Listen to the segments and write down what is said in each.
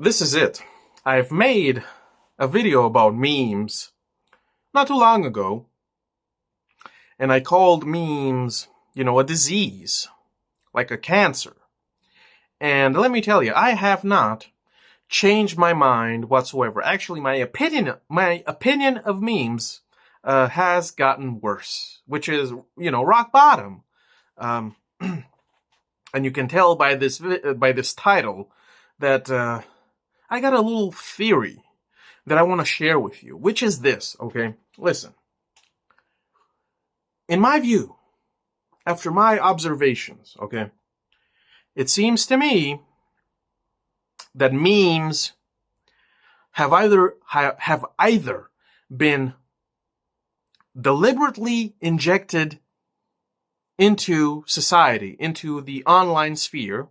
This is it. I've made a video about memes not too long ago, and I called memes, a disease, like a cancer. And let me tell you, I have not changed my mind whatsoever. Actually, my opinion of memes has gotten worse, which is, rock bottom. Um, and you can tell by this title that I got a little theory that I want to share with you, which is this, okay? Listen. In my view, after my observations, okay, it seems to me that memes have either been deliberately injected into society, into the online sphere,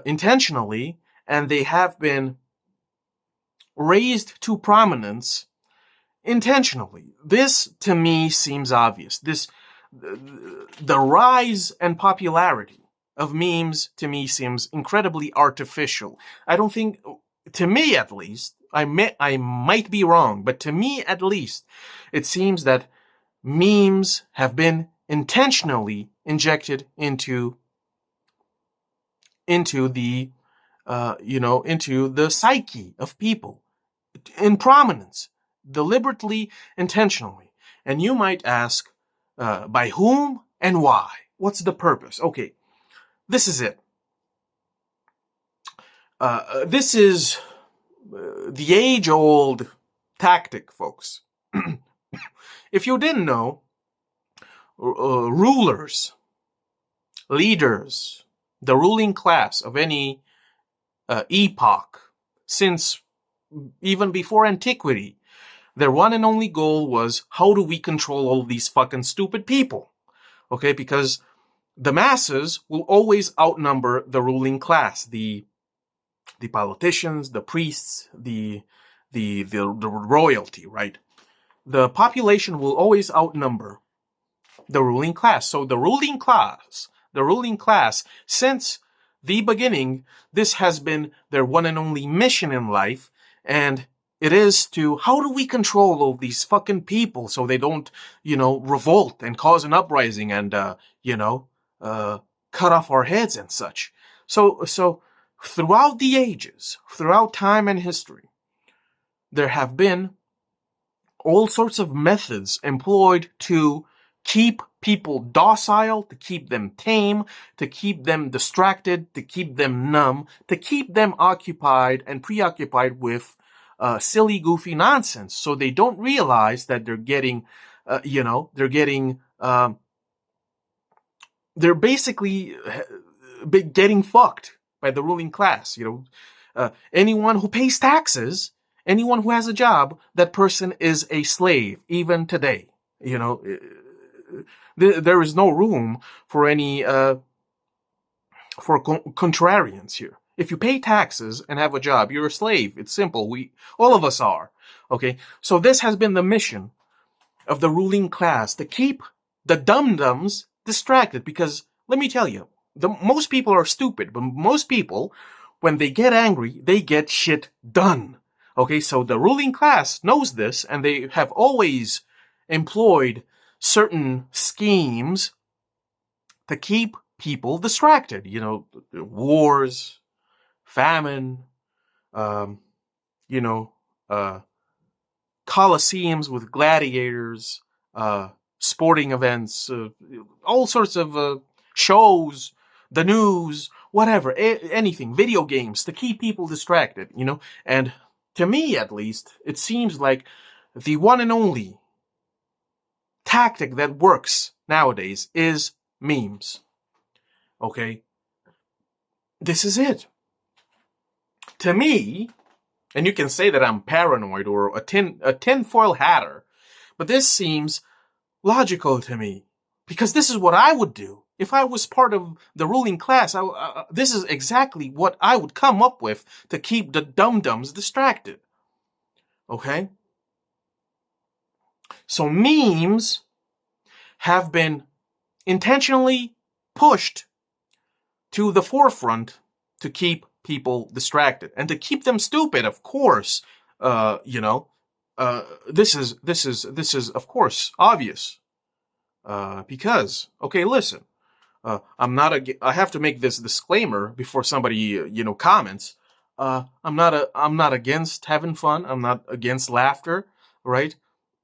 intentionally, and they have been raised to prominence intentionally. This, to me, seems obvious. The rise and popularity of memes, to me, seems incredibly artificial. I don't think, to me at least, I might be wrong, but to me at least, it seems that memes have been intentionally injected into the into the psyche of people in prominence, deliberately, intentionally. And you might ask, by whom and why? What's the purpose? Okay, this is it. This is the age-old tactic, folks. If you didn't know, rulers, leaders, the ruling class of any epoch, since even before antiquity, their one and only goal was, how do we control all these fucking stupid people? Okay, because the masses will always outnumber the ruling class, the politicians, the priests, the royalty, right? The population will always outnumber the ruling class. So the ruling class, since the beginning, this has been their one and only mission in life, and it is to, how do we control all these fucking people so they don't, revolt and cause an uprising and, cut off our heads and such. So throughout the ages, throughout time and history, there have been all sorts of methods employed to keep people docile, to keep them tame, to keep them distracted, to keep them numb, to keep them occupied and preoccupied with silly, goofy nonsense. So they don't realize that they're basically getting fucked by the ruling class. Anyone who pays taxes, anyone who has a job, that person is a slave, even today. There is no room for any contrarians here. If you pay taxes and have a job, you're a slave. It's simple. All of us are. Okay? So this has been the mission of the ruling class, to keep the dum-dums distracted, because let me tell you, most people are stupid, but most people, when they get angry, they get shit done. Okay? So the ruling class knows this, and they have always employed certain schemes to keep people distracted. Wars, famine, coliseums with gladiators, sporting events, all sorts of shows, the news, whatever, anything, video games, to keep people distracted, And to me, at least, it seems like the one and only tactic that works nowadays is memes. Okay? This is it. To me, and you can say that I'm paranoid or a tinfoil hatter, but this seems logical to me, because this is what I would do. If I was part of the ruling class, this is exactly what I would come up with to keep the dum-dums distracted. Okay? So memes have been intentionally pushed to the forefront to keep people distracted and to keep them stupid, of course. This is of course obvious. Because, okay, listen, I have to make this disclaimer before somebody, comments. I'm not against having fun. I'm not against laughter, right?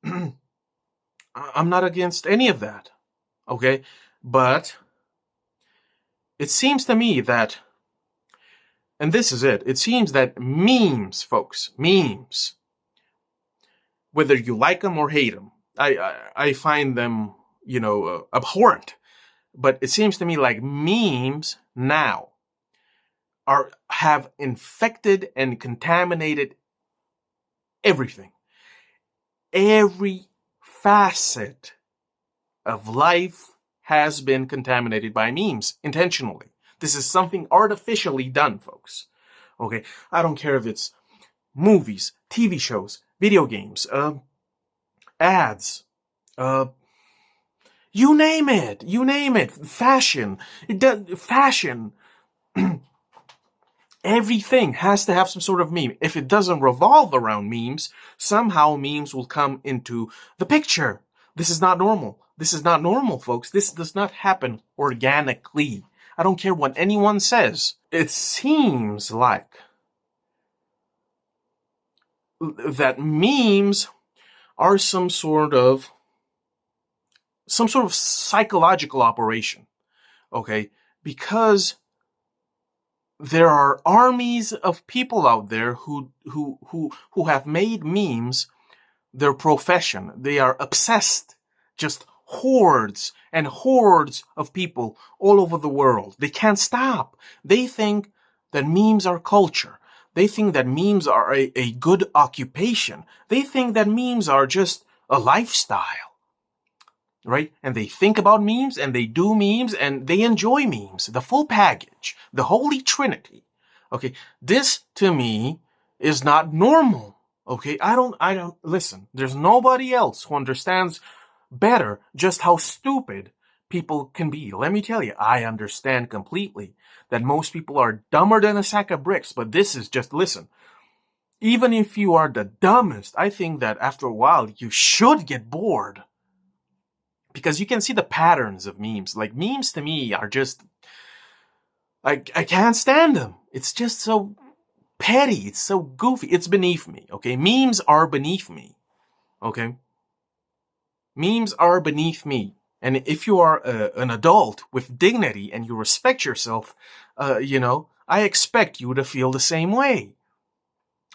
I'm not against any of that. Okay. But it seems to me that, and this is it, it seems that memes, folks, memes, whether you like them or hate them, I find them, abhorrent. But it seems to me like memes now have infected and contaminated everything. Every facet of life has been contaminated by memes intentionally. This is something artificially done, folks. Okay, I don't care if it's movies, TV shows, video games, ads, you name it, fashion, fashion. Everything has to have some sort of meme. If it doesn't revolve around memes, somehow memes will come into the picture. This is not normal. This is not normal, folks. This does not happen organically. I don't care what anyone says. It seems like that memes are some sort of psychological operation. Okay? Because there are armies of people out there who have made memes their profession. They are obsessed, just hordes and hordes of people all over the world. They can't stop. They think that memes are culture. They think that memes are a good occupation. They think that memes are just a lifestyle. Right? And they think about memes and they do memes and they enjoy memes. The full package. The Holy Trinity. Okay. This to me is not normal. Okay. I don't listen. There's nobody else who understands better just how stupid people can be. Let me tell you, I understand completely that most people are dumber than a sack of bricks, but this is just, listen, even if you are the dumbest, I think that after a while you should get bored. Because you can see the patterns of memes. Like, memes to me are just, I can't stand them. It's just so petty. It's so goofy. It's beneath me, okay? Memes are beneath me, okay? Memes are beneath me. And if you are an adult with dignity and you respect yourself, I expect you to feel the same way.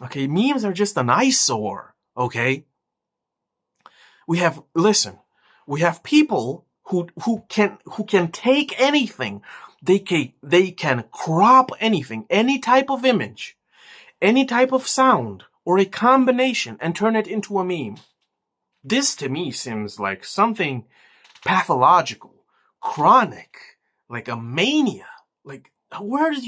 Okay, memes are just an eyesore, okay? We have people who can take anything. They can crop anything, any type of image, any type of sound, or a combination and turn it into a meme. This to me seems like something pathological, chronic, like a mania. Like, where do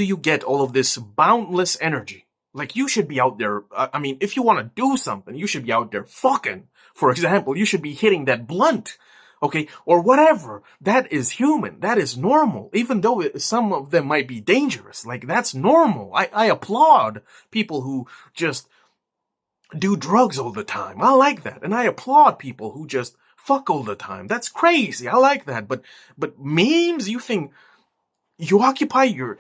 you get all of this boundless energy? Like, you should be out there, if you want to do something, you should be out there fucking. For example, you should be hitting that blunt, okay, or whatever. That is human. That is normal. Even though some of them might be dangerous, like, that's normal. I applaud people who just do drugs all the time. I like that. And I applaud people who just fuck all the time. That's crazy. I like that. But memes, you think you occupy your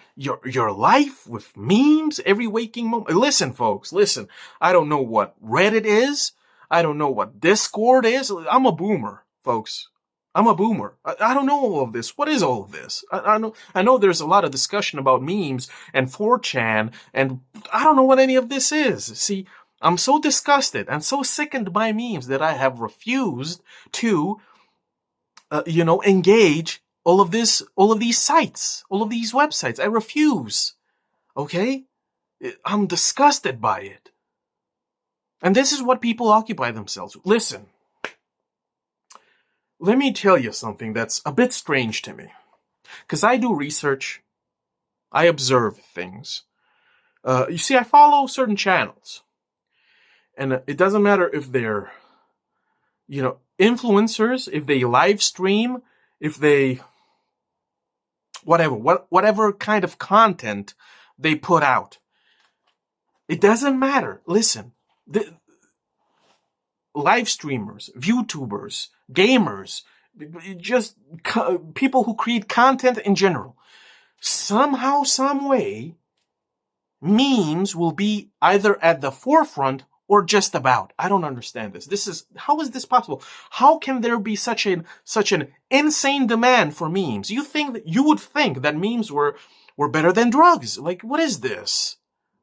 life with memes every waking moment? Listen, folks, listen. I don't know what Reddit is. I don't know what Discord is. I'm a boomer, folks. I'm a boomer. I don't know all of this. What is all of this? I know there's a lot of discussion about memes and 4chan, and I don't know what any of this is. See, I'm so disgusted and so sickened by memes that I have refused to, engage all of these sites, all of these websites. I refuse. Okay? I'm disgusted by it. And this is what people occupy themselves with. Listen. Let me tell you something that's a bit strange to me. Because I do research. I observe things. You see, I follow certain channels. And it doesn't matter if they're, influencers, if they live stream, if they whatever kind of content they put out. It doesn't matter. Listen, the live streamers, VTubers, gamers, just people who create content in general, somehow, some way, memes will be either at the forefront or just about. I don't understand this. How is this possible? How can there be such an insane demand for memes? You would think that memes were better than drugs. Like, what is this?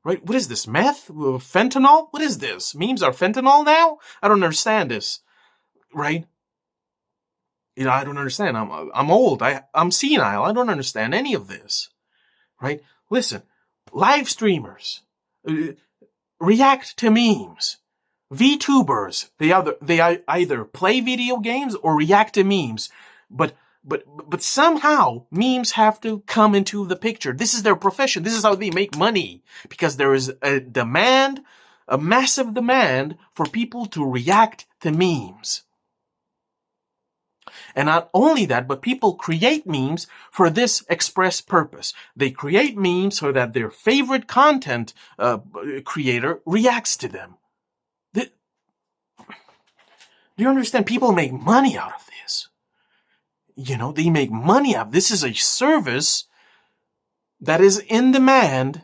Right? What is this? Meth? Fentanyl? What is this? Memes are fentanyl now? I don't understand this. Right? I don't understand. I'm old. I'm senile. I don't understand any of this. Right? Listen, live streamers react to memes. VTubers, they either play video games or react to memes. But somehow memes have to come into the picture. This is their profession. This is how they make money, because there is a massive demand for people to react to memes. And not only that, but people create memes for this express purpose. They create memes so that their favorite content creator reacts to them. Do you understand? People make money out of this. They make money out of this. This is a service that is in demand,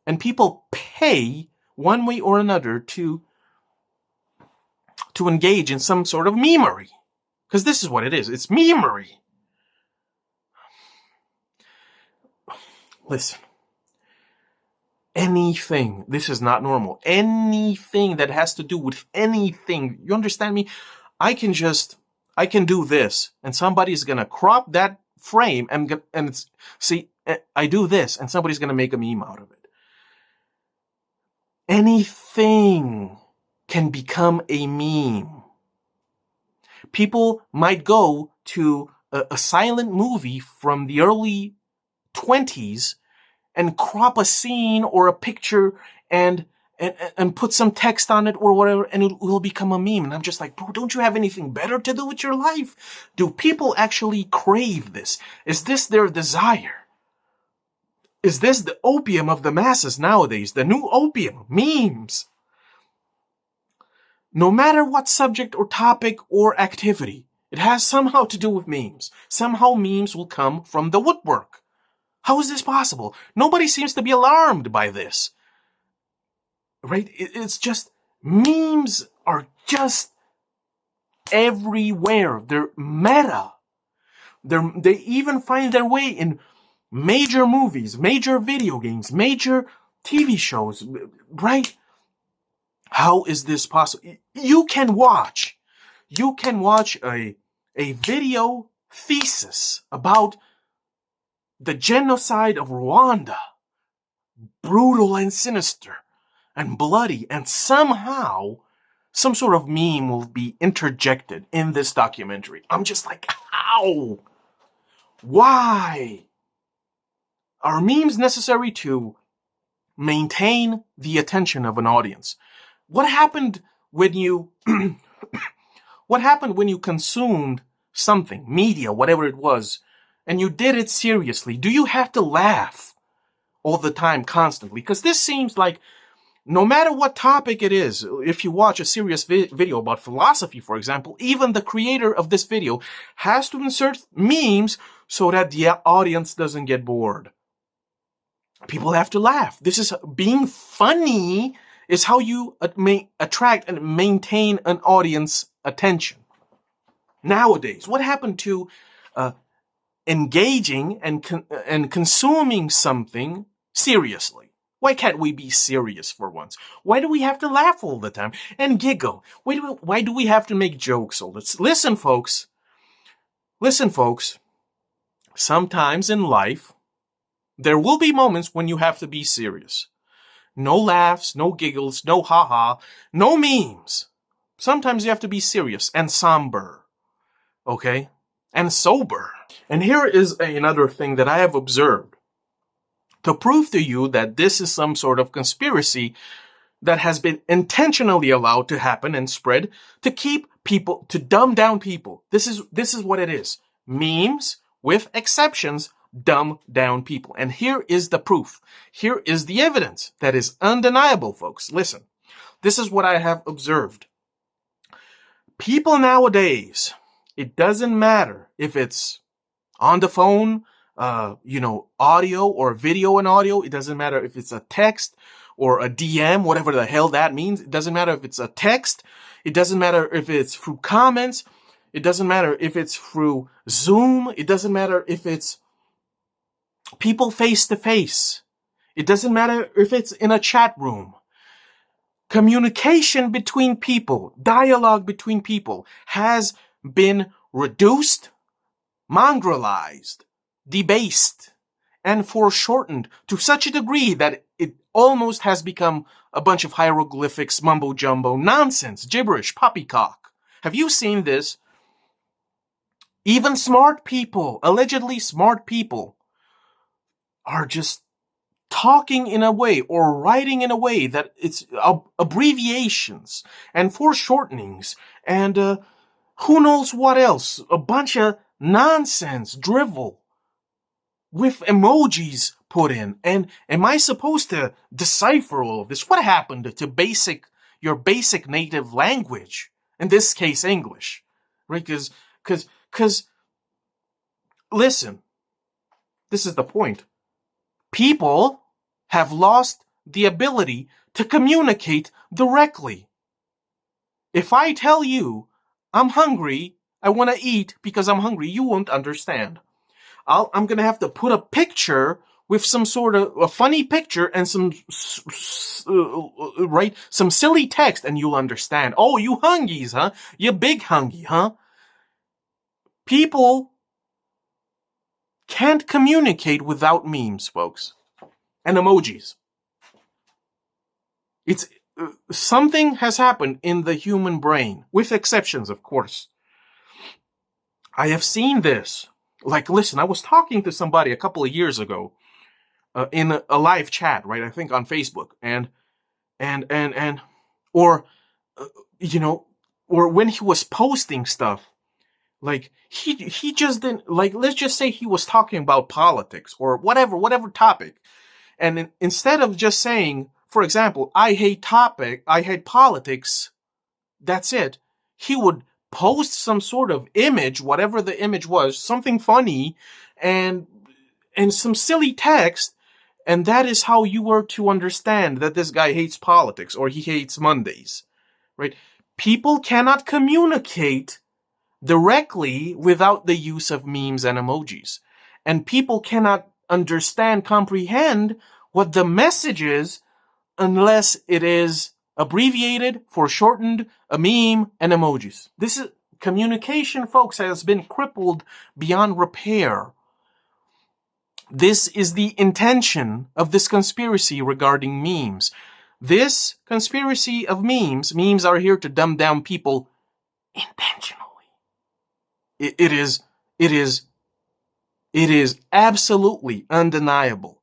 and people pay one way or another to engage in some sort of memery. Because this is what it is. It's memery. Listen. Anything. This is not normal. Anything that has to do with anything. You understand me? I can do this, and somebody's going to crop that frame I do this, and somebody's going to make a meme out of it. Anything can become a meme. People might go to a silent movie from the early 20s and crop a scene or a picture and put some text on it or whatever, and it will become a meme. And I'm just like, bro, don't you have anything better to do with your life? Do people actually crave this? Is this their desire? Is this the opium of the masses nowadays? The new opium, memes. No matter what subject or topic or activity, it has somehow to do with memes. Somehow memes will come from the woodwork. How is this possible? Nobody seems to be alarmed by this. Right? It's just, memes are just everywhere. They're meta. They even find their way in major movies, major video games, major TV shows, right? How is this possible? You can watch a video thesis about the genocide of Rwanda, brutal and sinister and bloody, and somehow some sort of meme will be interjected in this documentary. I'm just like, how? Why? Are memes necessary to maintain the attention of an audience? What happened when you consumed something, media, whatever it was, and you did it seriously? Do you have to laugh all the time, constantly? Because this seems like, no matter what topic it is, if you watch a serious video about philosophy, for example, even the creator of this video has to insert memes so that the audience doesn't get bored. People have to laugh. This is being funny is how you attract and maintain an audience attention. Nowadays, what happened to engaging and consuming something seriously? Why can't we be serious for once? Why do we have to laugh all the time and giggle? Why do we have to make jokes all the time? Listen, folks. Sometimes in life, there will be moments when you have to be serious. No laughs, no giggles, no haha, no memes. Sometimes you have to be serious and somber. Okay? And sober. And here is another thing that I have observed to prove to you that this is some sort of conspiracy that has been intentionally allowed to happen and spread to keep people, to dumb down people. This is what it is. Memes, with exceptions, dumb down people. And here is the proof. Here is the evidence that is undeniable, folks. Listen, this is what I have observed. People nowadays, it doesn't matter if it's on the phone, audio or video and audio. It doesn't matter if it's a text or a DM, whatever the hell that means. It doesn't matter if it's a text. It doesn't matter if it's through comments. It doesn't matter if it's through Zoom. It doesn't matter if it's people face to face. It doesn't matter if it's in a chat room. Communication between people, dialogue between people has been reduced, mongrelized, debased, and foreshortened to such a degree that it almost has become a bunch of hieroglyphics, mumbo-jumbo, nonsense, gibberish, poppycock. Have you seen this? Even smart people, allegedly smart people, are just talking in a way or writing in a way that it's abbreviations and foreshortenings and who knows what else. A bunch of nonsense, drivel, with emojis put in. And am I supposed to decipher all of this? What happened to your basic native language? In this case, English. Right? Because, listen, this is the point. People have lost the ability to communicate directly. If I tell you, I'm hungry, I want to eat because I'm hungry, you won't understand. I'm going to have to put a picture with some sort of a funny picture and some silly text and you'll understand. Oh, you hungies, huh? You big hungy, huh? People can't communicate without memes, folks. And emojis. It's something has happened in the human brain, with exceptions, of course. I have seen this. Like, listen, I was talking to somebody a couple of years ago in a live chat, right? I think on Facebook, or when he was posting stuff, like he just didn't, like, let's just say he was talking about politics or whatever topic. And instead of just saying, for example, I hate politics, that's it, he would post some sort of image, whatever the image was, something funny, and some silly text, and that is how you were to understand that this guy hates politics or he hates Mondays, right? People cannot communicate directly without the use of memes and emojis. And people cannot comprehend what the message is unless it is abbreviated, foreshortened, a meme, and emojis. This is communication, folks, has been crippled beyond repair. This is the intention of this conspiracy regarding memes. This conspiracy of memes are here to dumb down people intentionally. It is absolutely undeniable.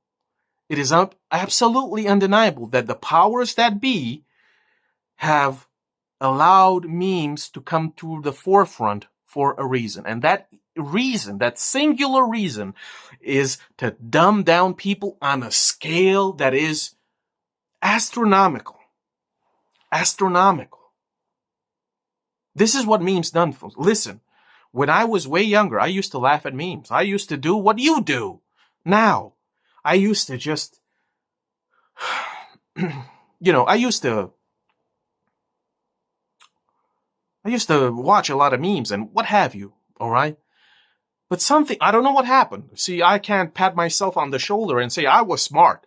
It is absolutely undeniable that the powers that be have allowed memes to come to the forefront for a reason. And that reason, that singular reason, is to dumb down people on a scale that is astronomical. Astronomical. This is what memes done, folks. Listen, when I was way younger, I used to laugh at memes. I used to do what you do now. I used to just, I used to watch a lot of memes and what have you, all right? But I don't know what happened. See, I can't pat myself on the shoulder and say I was smart.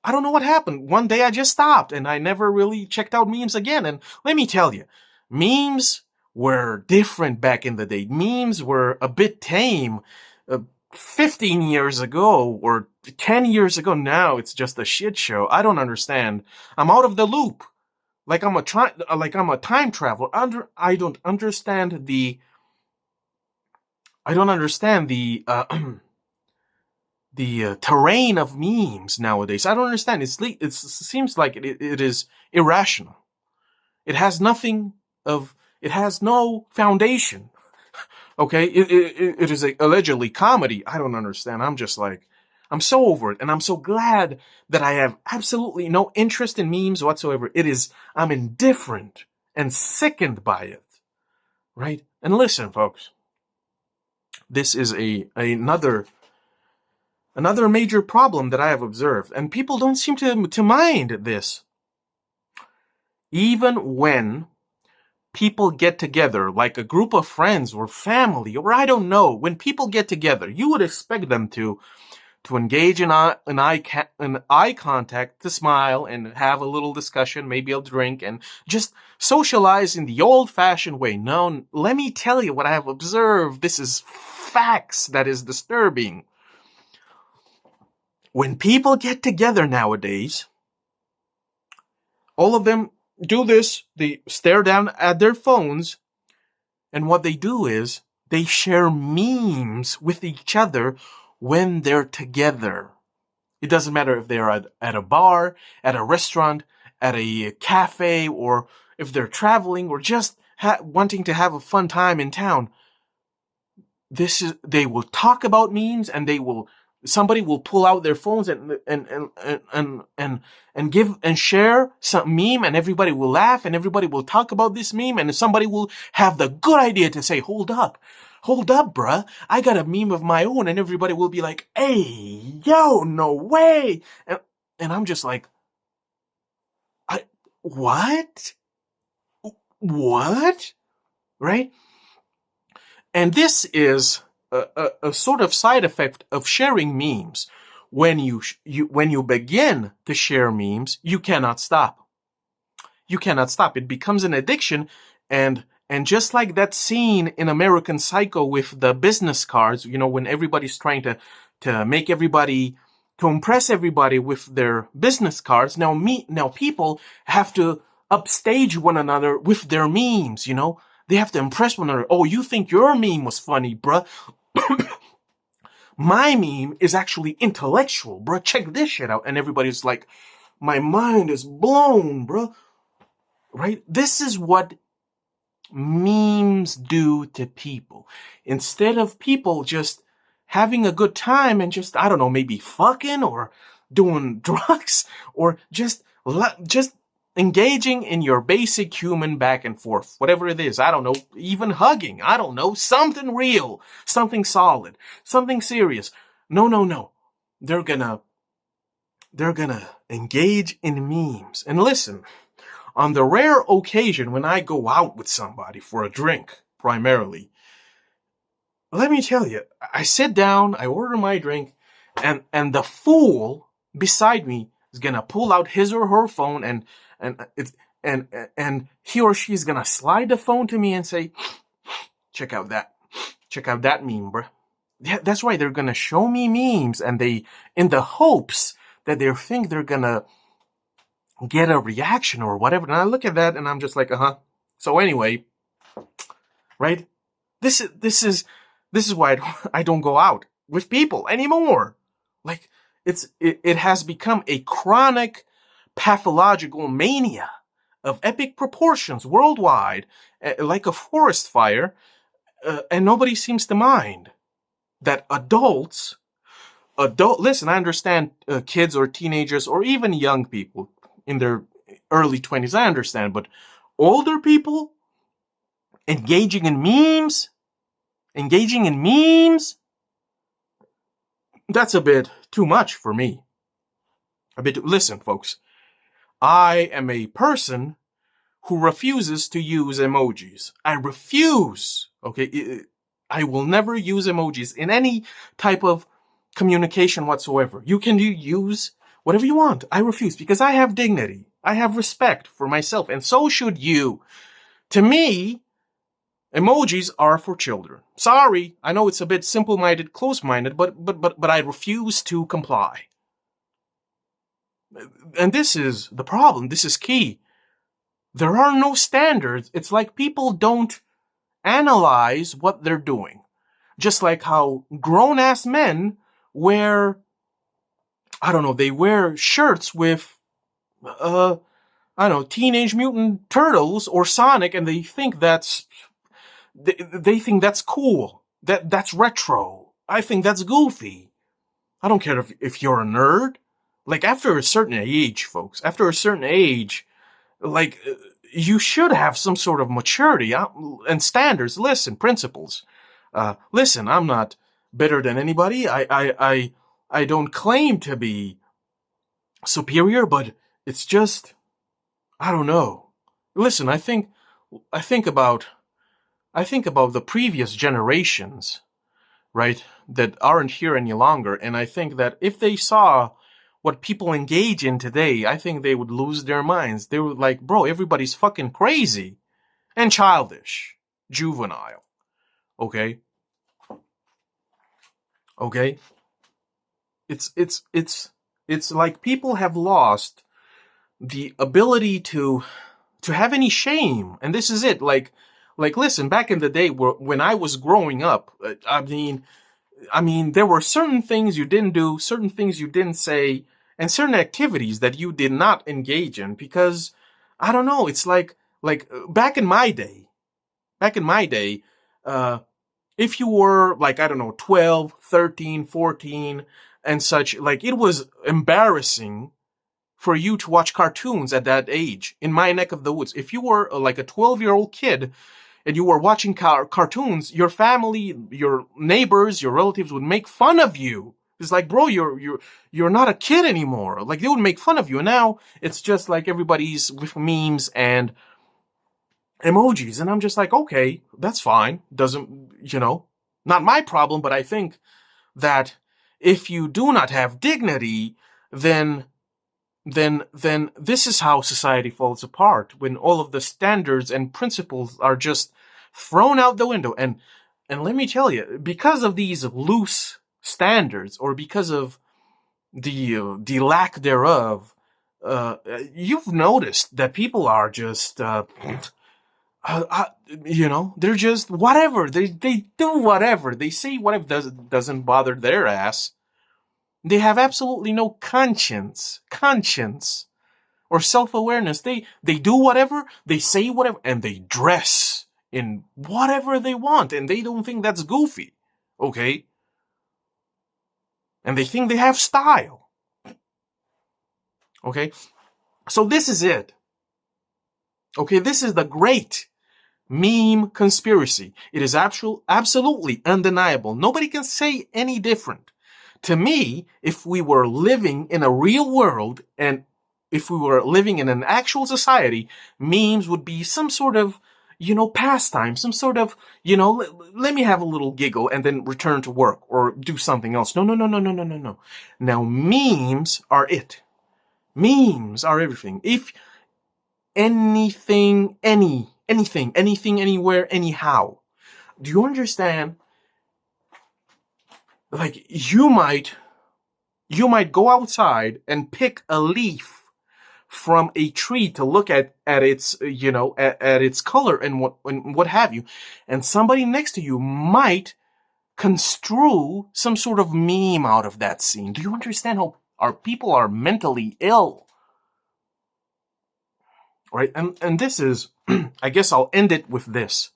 I don't know what happened. One day I just stopped and I never really checked out memes again. And let me tell you, memes were different back in the day. Memes were a bit tame 15 years ago or 10 years ago. Now it's just a shit show. I don't understand. I'm out of the loop. Like I'm a time traveler. I don't understand the terrain of memes nowadays. I don't understand. It seems like it is irrational. It has no foundation. Okay, it is allegedly comedy. I don't understand. I'm just like, I'm so over it, and I'm so glad that I have absolutely no interest in memes whatsoever. I'm indifferent and sickened by it, right? And listen, folks, this is another major problem that I have observed, and people don't seem to mind this. Even when people get together, like a group of friends or family, or I don't know, when people get together, you would expect them to engage in eye contact, to smile and have a little discussion, maybe a drink, and just socialize in the old-fashioned way. No, let me tell you what I have observed. This is facts that is disturbing. When people get together nowadays, all of them do this. They stare down at their phones, and what they do is they share memes with each other when they're together. It doesn't matter if they're at a bar, at a restaurant, at a cafe, or if they're traveling or just wanting to have a fun time in town. They will talk about memes, and somebody will pull out their phones and give and share some meme, and everybody will laugh, and everybody will talk about this meme, and somebody will have the good idea to say, hold up, bruh, I got a meme of my own, and everybody will be like, hey, yo, no way. And I'm just like, what? Right? And this is a sort of side effect of sharing memes. When you begin to share memes, you cannot stop. You cannot stop. It becomes an addiction, and just like that scene in American Psycho with the business cards, when everybody's trying to make everybody, to impress everybody with their business cards, now people have to upstage one another with their memes, They have to impress one another. Oh, you think your meme was funny, bruh? My meme is actually intellectual, bruh. Check this shit out. And everybody's like, my mind is blown, bruh. Right? This is what memes do to people. Instead of people just having a good time and just, I don't know, maybe fucking or doing drugs or just engaging in your basic human back and forth, whatever it is, I don't know, even hugging, I don't know, something real, something solid, something serious. No. They're gonna engage in memes. And listen, on the rare occasion when I go out with somebody for a drink, primarily, let me tell you, I sit down, I order my drink, and the fool beside me is gonna pull out his or her phone and he or she is gonna slide the phone to me and say, check out that meme, bruh. Yeah, that's right, they're gonna show me memes, and in the hopes that they think they're gonna get a reaction or whatever. And I look at that and I'm just like, So anyway, right? This is why I don't go out with people anymore. Like, it has become a chronic pathological mania of epic proportions worldwide, like a forest fire, and nobody seems to mind that listen, I understand kids or teenagers or even young people in their early 20s, I understand, but older people engaging in memes, that's a bit too much for me. Listen, folks, I am a person who refuses to use emojis. I refuse, okay? I will never use emojis in any type of communication whatsoever. You can use whatever you want. I refuse, because I have dignity. I have respect for myself, and so should you. To me, emojis are for children. Sorry, I know it's a bit simple-minded, close-minded, but I refuse to comply. And this is the problem. This is key. There are no standards. It's like people don't analyze what they're doing. Just like how grown-ass men wear, I don't know, they wear shirts with, Teenage Mutant Turtles or Sonic, and they think that's They think that's cool. That's retro. I think that's goofy. I don't care if you're a nerd. Like, after a certain age, folks, after a certain age, like, you should have some sort of maturity and standards. Listen, principles. Listen, I'm not better than anybody. I don't claim to be superior, but it's just, I don't know. Listen, I think about the previous generations, right, that aren't here any longer, and I think that if they saw what people engage in today, I think they would lose their minds. They would like, bro, everybody's fucking crazy and childish, juvenile. Okay? Okay? It's like people have lost the ability to have any shame. And this is it. Like, listen, back in the day when I was growing up, I mean, there were certain things you didn't do, certain things you didn't say, and certain activities that you did not engage in because, I don't know, it's like back in my day, if you were like, I don't know, 12, 13, 14, and such, like, it was embarrassing for you to watch cartoons at that age in my neck of the woods. If you were like a 12-year-old kid and you were watching cartoons, your family, your neighbors, your relatives would make fun of you. It's like, bro, you're not a kid anymore. Like, they would make fun of you. And now it's just like everybody's with memes and emojis. And I'm just like, okay, that's fine. Doesn't, not my problem. But I think that if you do not have dignity, then this is how society falls apart, when all of the standards and principles are just thrown out the window. And let me tell you, because of these loose standards, or because of the lack thereof, you've noticed that people are just they're just whatever. They do whatever. They say whatever doesn't bother their ass. They have absolutely no conscience, or self-awareness. They do whatever, they say whatever, and they dress in whatever they want, and they don't think that's goofy, okay? And they think they have style, okay? So this is it, okay? This is the great meme conspiracy. It is absolutely undeniable. Nobody can say any different. To me, if we were living in a real world and if we were living in an actual society, memes would be some sort of, pastime, some sort of, let me have a little giggle and then return to work or do something else. No. Now, memes are it. Memes are everything. If anything, anywhere, anyhow. Do you understand? Like, you might go outside and pick a leaf from a tree to look at its, at its color and what have you. And somebody next to you might construe some sort of meme out of that scene. Do you understand how our people are mentally ill? Right? And this is, I guess I'll end it with this.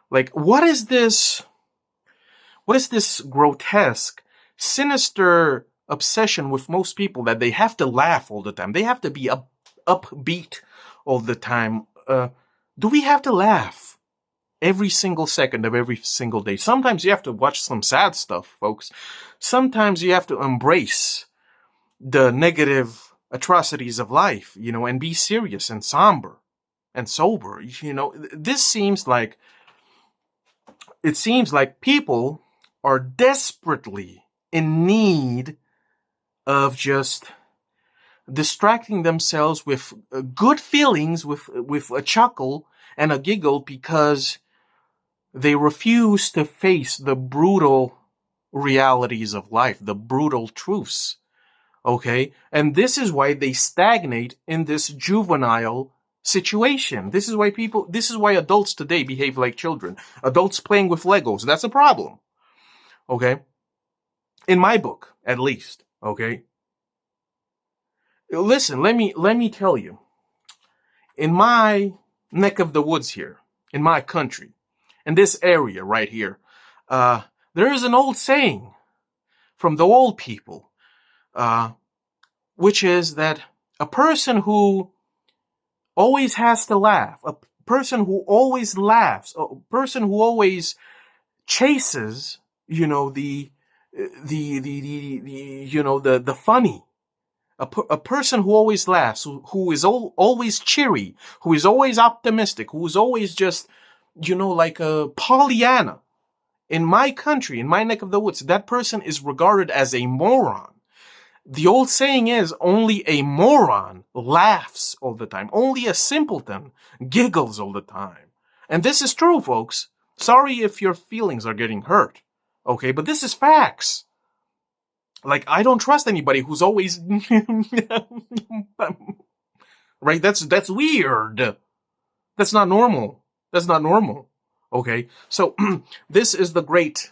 Like, what is this grotesque, sinister obsession with most people that they have to laugh all the time? They have to be upbeat all the time. Do we have to laugh every single second of every single day? Sometimes you have to watch some sad stuff, folks. Sometimes you have to embrace the negative atrocities of life, and be serious and somber and sober. This seems like, people are desperately in need of just distracting themselves with good feelings, with a chuckle and a giggle, because they refuse to face the brutal realities of life, the brutal truths. Okay? And this is why they stagnate in this juvenile situation. This is why adults today behave like children. Adults playing with Legos, that's a problem. Okay? In my book, at least. Okay? Listen, let me tell you. In my neck of the woods here, in my country, in this area right here. There is an old saying from the old people, which is that a person who always has to laugh, a person who always laughs, a person who always chases, the funny, a person who always laughs, who is always cheery, who is always optimistic, who is always just, like a Pollyanna. In my country, in my neck of the woods, that person is regarded as a moron. The old saying is, only a moron laughs all the time. Only a simpleton giggles all the time. And this is true, folks. Sorry if your feelings are getting hurt. Okay, but this is facts. Like, I don't trust anybody who's always right? That's weird. That's not normal. That's not normal. Okay, so this is the great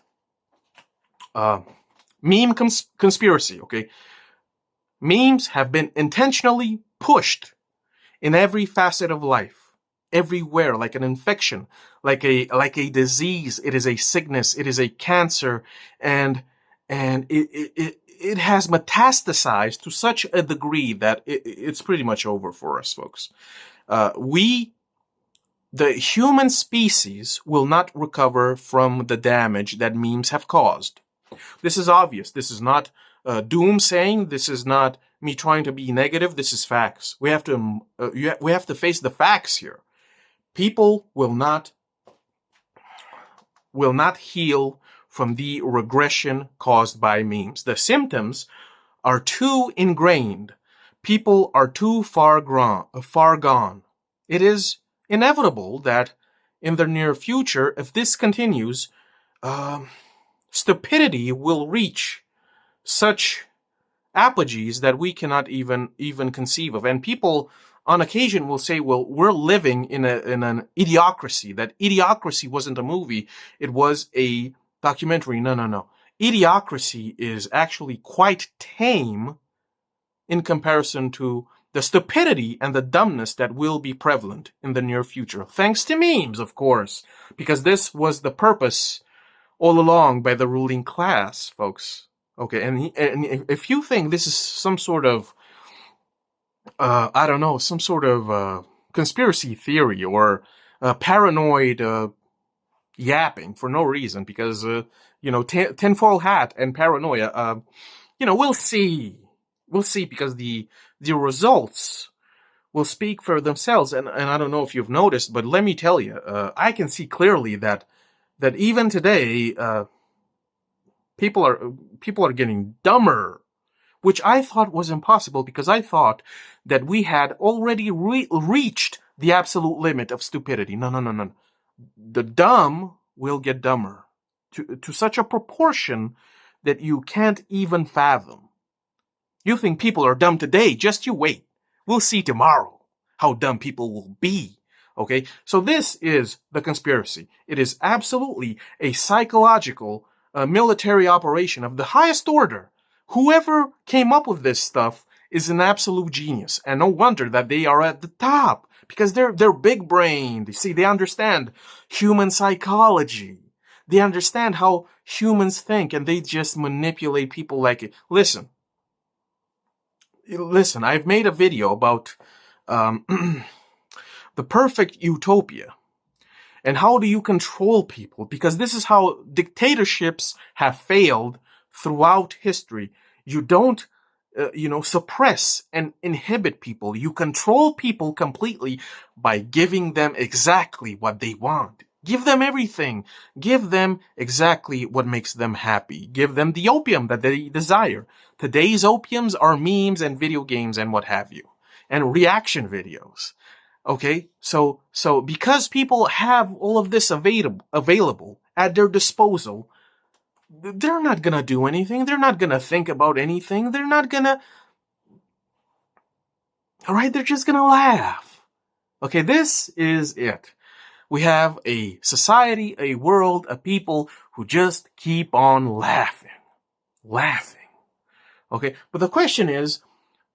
meme conspiracy. Okay, memes have been intentionally pushed in every facet of life, everywhere, like an infection, like a disease. It is a sickness. It is a cancer, and it has metastasized to such a degree that it's pretty much over for us, folks. The human species will not recover from the damage that memes have caused. This is obvious. This is not doomsaying. This is not me trying to be negative. This is facts. We have to face the facts here. People will not heal from the regression caused by memes. The symptoms are too ingrained. People are too far gone. It is inevitable that in the near future, if this continues, stupidity will reach such apogees that we cannot even conceive of. And people on occasion will say, well, we're living in an idiocracy. That Idiocracy wasn't a movie. It was a documentary. No. Idiocracy is actually quite tame in comparison to the stupidity and the dumbness that will be prevalent in the near future. Thanks to memes, of course, because this was the purpose all along by the ruling class, folks. Okay, and if you think this is some sort of, some sort of conspiracy theory or paranoid yapping for no reason, because, tinfoil hat and paranoia, we'll see. We'll see, because the results will speak for themselves. And I don't know if you've noticed, but let me tell you, I can see clearly that even today, people are getting dumber, which I thought was impossible, because I thought that we had already reached the absolute limit of stupidity. No. The dumb will get dumber to such a proportion that you can't even fathom. You think people are dumb today, just you wait. We'll see tomorrow how dumb people will be. Okay, so this is the conspiracy. It is absolutely a psychological military operation of the highest order. Whoever came up with this stuff is an absolute genius, and no wonder that they are at the top, because they're big-brained. You see, they understand human psychology. They understand how humans think, and they just manipulate people like it. Listen, I've made a video about the perfect utopia and how do you control people, because this is how dictatorships have failed throughout history. You don't, suppress and inhibit people. You control people completely by giving them exactly what they want. Give them everything. Give them exactly what makes them happy. Give them the opium that they desire. Today's opiums are memes and video games and what have you, and reaction videos. Okay, so because people have all of this available at their disposal, they're not gonna do anything. They're not gonna think about anything. They're not gonna. All right, they're just gonna laugh. Okay, this is it. We have a society, a world, a people who just keep on laughing. Okay, but the question is,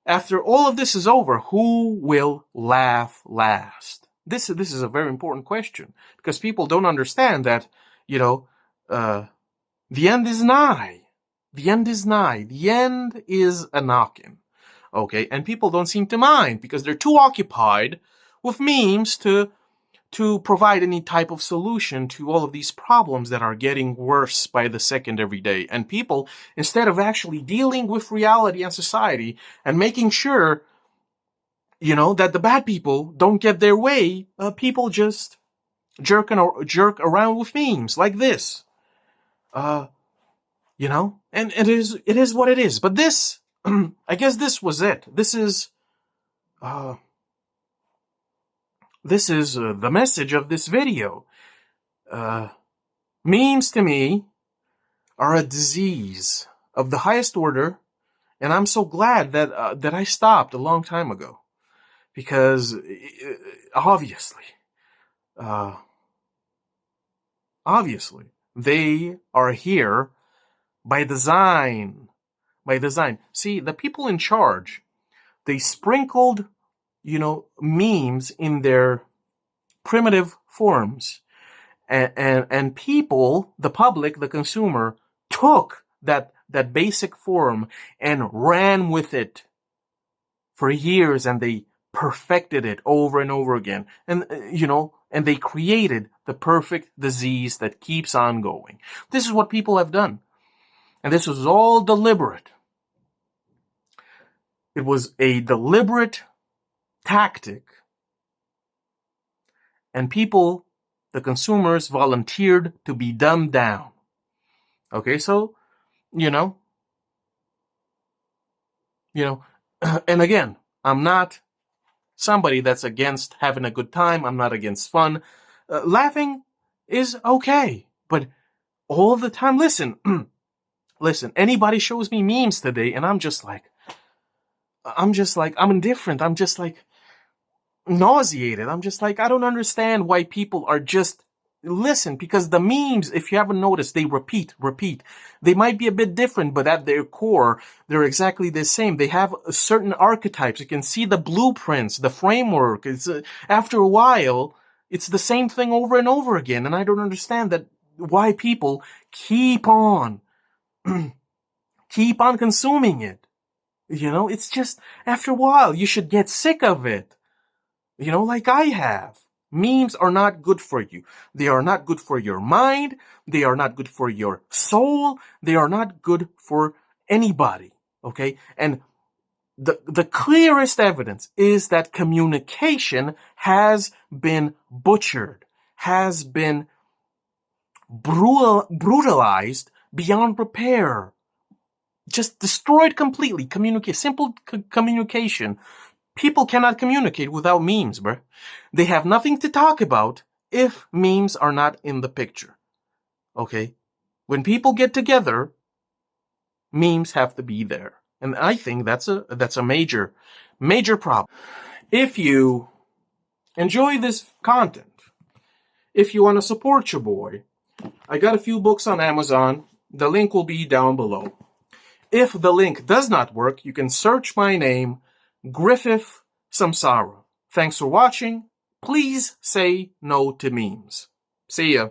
after all of this is over, who will laugh last? This is a very important question, because people don't understand that, the end is nigh. The end is nigh. The end is a knocking. Okay, and people don't seem to mind because they're too occupied with memes to provide any type of solution to all of these problems that are getting worse by the second every day. And people, instead of actually dealing with reality and society and making sure, that the bad people don't get their way, people just jerk around with memes like this. And it is what it is. But this, I guess this was it. This is the message of this video. Memes to me are a disease of the highest order, and I'm so glad that I stopped a long time ago, because obviously they are here by design. See, the people in charge, they sprinkled, memes in their primitive forms. And people, the public, the consumer, took that basic form and ran with it for years, and they perfected it over and over again. And, and they created the perfect disease that keeps on going. This is what people have done. And this was all deliberate. It was a deliberate tactic. And people, the consumers, volunteered to be dumbed down. Okay, so, and again, I'm not somebody that's against having a good time. I'm not against fun. Laughing is okay, but all the time, listen, anybody shows me memes today, and I'm indifferent. I'm just like nauseated. I'm just like, I don't understand why people are just, listen, because the memes, if you haven't noticed, they repeat. They might be a bit different, but at their core, they're exactly the same. They have certain archetypes. You can see the blueprints, the framework. It's after a while, it's the same thing over and over again. And I don't understand why people keep on consuming it. It's just, after a while, you should get sick of it. Like I have. Memes are not good for you. They are not good for your mind. They are not good for your soul. They are not good for anybody. Okay? And the clearest evidence is that communication has been butchered, has been brutalized beyond repair. Just destroyed completely. Simple communication. People cannot communicate without memes, bruh. They have nothing to talk about if memes are not in the picture. Okay? When people get together, memes have to be there. And I think that's a major problem. If you enjoy this content, if you want to support your boy, I got a few books on Amazon. The link will be down below. If the link does not work, you can search my name, Griffith Samsara. Thanks for watching. Please say no to memes. See ya.